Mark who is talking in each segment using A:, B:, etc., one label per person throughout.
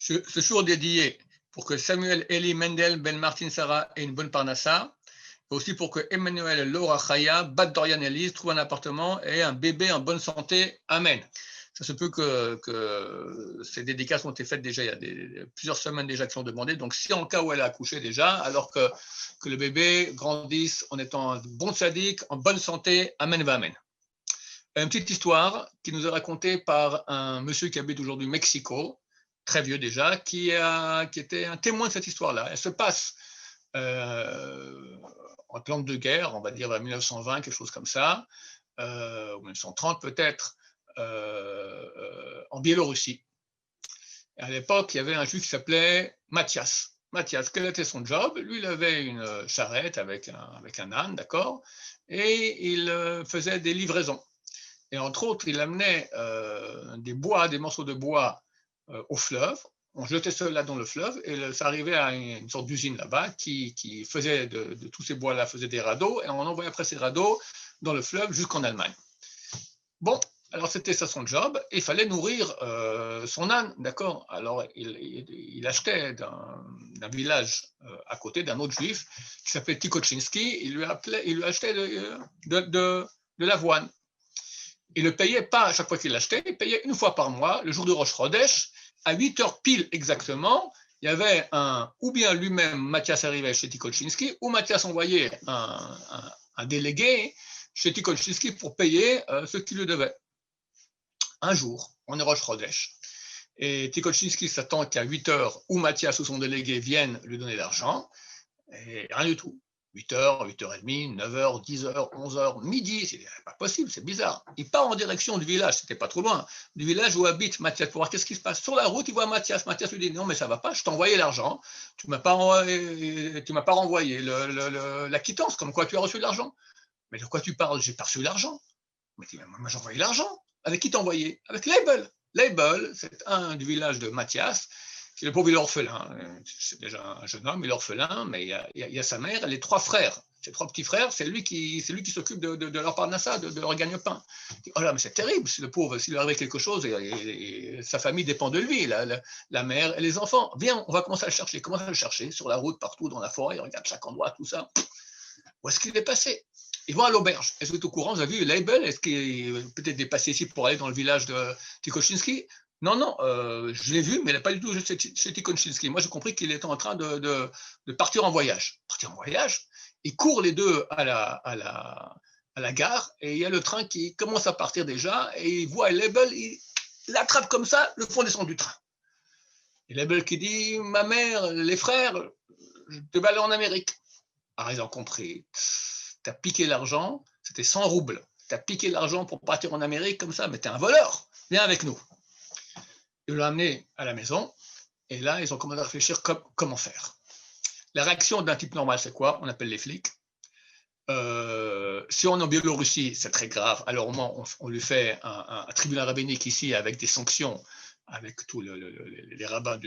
A: Ce jour dédié pour que Samuel Eli Mendel Ben Martin Sarah ait une bonne parnassa, et aussi pour que Emmanuel Laura Chaya, Bat Dorian Elise, trouve un appartement et un bébé en bonne santé. Amen. Ça se peut que ces dédicaces ont été faites déjà il y a plusieurs semaines déjà qui sont demandées. Donc, si en cas où elle a accouché déjà, alors que le bébé grandisse en étant bon sadique, en bonne santé, amen va amen. Une petite histoire qui nous est racontée par un monsieur qui habite aujourd'hui au Mexico, très vieux déjà, qui était un témoin de cette histoire-là. Elle se passe en temps de guerre, on va dire vers 1920, quelque chose comme ça, ou 1930 peut-être, en Biélorussie. Et à l'époque, il y avait un juif qui s'appelait Mathias. Mathias, quel était son job? Lui, il avait une charrette avec un âne, d'accord? Et il faisait des livraisons. Et entre autres, il amenait des morceaux de bois au fleuve. On jetait cela dans le fleuve et ça arrivait à une sorte d'usine là-bas qui faisait de tous ces bois-là faisait des radeaux et on envoyait après ces radeaux dans le fleuve jusqu'en Allemagne. Bon, alors c'était ça son job, et il fallait nourrir son âne, d'accord? Alors il achetait d'un village à côté, d'un autre juif, qui s'appelait Tikochinski, il lui achetait de l'avoine. Il ne le payait pas à chaque fois qu'il l'achetait, il payait une fois par mois, le jour de Rosh Chodesh, à 8 heures pile exactement, il y avait ou bien lui-même, Mathias arrivait chez Tikochinski, ou Mathias envoyait un délégué chez Tikochinski pour payer ce qu'il lui devait. Un jour, on est Rosh Chodesh, et Tikochinski s'attend qu'à 8 heures, ou Mathias ou son délégué viennent lui donner l'argent, et rien du tout. 8h, 8h30, 9h, 10h, 11h, midi, c'est pas possible, c'est bizarre. Il part en direction du village, c'était pas trop loin, du village où habite Mathias pour voir qu'est-ce qui se passe. Sur la route, il voit Mathias. Mathias lui dit non, mais ça va pas, je t'ai envoyé l'argent, tu m'as pas renvoyé la quittance, comme quoi tu as reçu l'argent. Mais de quoi tu parles? J'ai pas reçu l'argent. Mais moi j'ai envoyé l'argent. Avec qui t'as envoyé? Avec Label. Label, c'est un du village de Mathias. C'est le pauvre, il est orphelin. C'est déjà un jeune homme, il est orphelin, mais il y a sa mère et les 3 frères. Ses 3 petits frères, c'est lui qui s'occupe de leur parnassa, de leur gagne-pain. Oh là, mais c'est terrible, le pauvre, s'il lui arrive quelque chose, et sa famille dépend de lui, la mère et les enfants. Viens, on va commencer à le chercher. Commence à le chercher sur la route, partout, dans la forêt, il regarde chaque endroit, tout ça. Où est-ce qu'il est passé? Ils vont à l'auberge. Est-ce que vous êtes au courant? Vous avez vu Label? Est-ce qu'il est peut-être dépassé ici pour aller dans le village de Tikochinski? Non, je l'ai vu, mais il n'est pas du tout chez Tikochinski. Moi, j'ai compris qu'il était en train de partir en voyage. Partir en voyage? Ils courent les deux à la gare, et il y a le train qui commence à partir déjà, et il voit Label, il l'attrape comme ça, le fond descend du train. Et Label qui dit, ma mère, les frères, je devais aller en Amérique. Ah, ils ont compris. Tu as piqué l'argent, c'était 100 roubles. Tu as piqué l'argent pour partir en Amérique comme ça, mais tu es un voleur. Viens avec nous. Ils l'ont amené à la maison, et là, ils ont commencé à réfléchir comment faire. La réaction d'un type normal, c'est quoi? On appelle les flics. Si on est en Biélorussie, c'est très grave. Alors, au moins, on lui fait un tribunal rabbinique ici avec des sanctions, avec tous les rabbins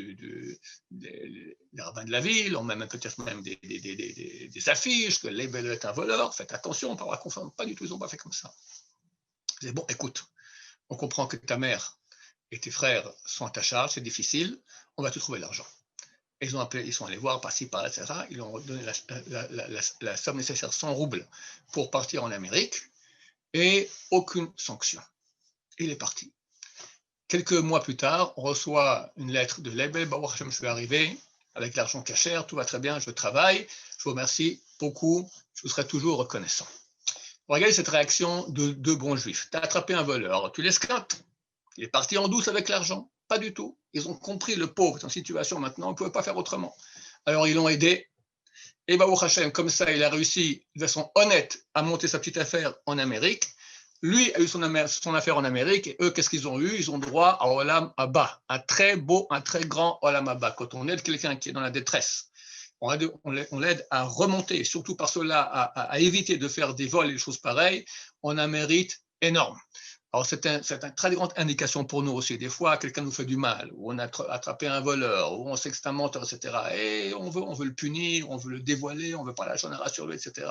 A: les rabbins de la ville, on met peut-être même des affiches que Label est un voleur, faites attention, on ne va pas du tout, ils n'ont pas fait comme ça. Ils disent, bon, écoute, on comprend que ta mère et tes frères sont à ta charge, c'est difficile, on va te trouver l'argent. Et ils sont allés voir par-ci, par-là, etc. Ils ont donné la somme nécessaire, 100 roubles, pour partir en Amérique, et aucune sanction. Il est parti. Quelques mois plus tard, on reçoit une lettre de Label, Baruch Hashem, je suis arrivé, avec l'argent cachère, tout va très bien, je travaille, je vous remercie beaucoup, je vous serai toujours reconnaissant. Regardez cette réaction de deux bons juifs. Tu as attrapé un voleur, tu l'esquintes, il est parti en douce avec l'argent. Pas du tout. Ils ont compris, le pauvre est en situation maintenant, on ne pouvait pas faire autrement. Alors ils l'ont aidé, et Baruch Hashem, comme ça, il a réussi de façon honnête à monter sa petite affaire en Amérique. Lui a eu son affaire en Amérique, et eux, qu'est-ce qu'ils ont eu? Ils ont droit à Olam Haba, un très beau, un très grand Olam Haba. Quand on aide quelqu'un qui est dans la détresse, on l'aide à remonter, surtout par cela, à éviter de faire des vols et des choses pareilles, on a un mérite énorme. Alors, c'est une très grande indication pour nous aussi. Des fois, quelqu'un nous fait du mal, ou on a attrapé un voleur, ou on sait que c'est un menteur, etc. Et on veut le punir, on veut le dévoiler, on veut pas la génération sur lui, etc.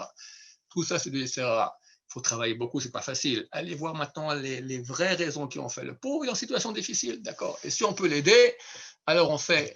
A: Tout ça, c'est des erreurs. Il faut travailler beaucoup, c'est pas facile. Allez voir maintenant les vraies raisons qui ont fait. Le pauvre est en situation difficile, d'accord. Et si on peut l'aider, alors on fait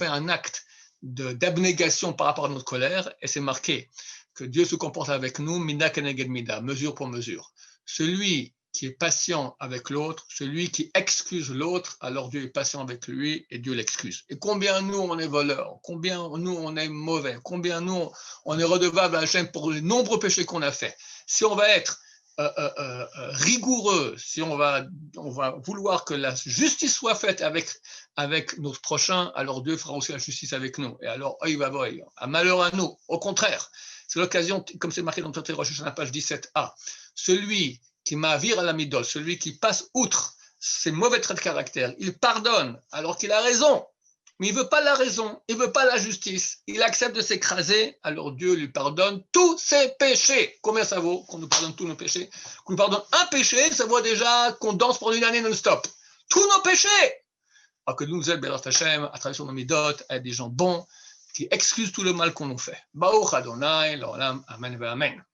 A: un acte d'abnégation par rapport à notre colère, et c'est marqué que Dieu se comporte avec nous, mida keneged mida, mesure pour mesure. Celui qui est patient avec l'autre, celui qui excuse l'autre, alors Dieu est patient avec lui et Dieu l'excuse. Et combien nous on est voleurs, combien nous on est mauvais, combien nous on est redevable à Hachem pour les nombreux péchés qu'on a faits. Si on va être rigoureux, si on va vouloir que la justice soit faite avec notre prochain, alors Dieu fera aussi la justice avec nous. Et alors, un malheur à nous. Au contraire, c'est l'occasion, comme c'est marqué dans le Rosh Hashanah, page 17a, celui qui m'avire à la midol, celui qui passe outre ses mauvais traits de caractère, il pardonne alors qu'il a raison, mais il ne veut pas la raison, il ne veut pas la justice, il accepte de s'écraser, alors Dieu lui pardonne tous ses péchés. Combien ça vaut qu'on nous pardonne tous nos péchés? Qu'on nous pardonne un péché, ça vaut déjà qu'on danse pendant une année non-stop. Tous nos péchés. Alors que nous aide Bérat Hashem, à travers nos midot, à être des gens bons, qui excusent tout le mal qu'on nous fait. Baruch Adonai, l'olam, amen, amen.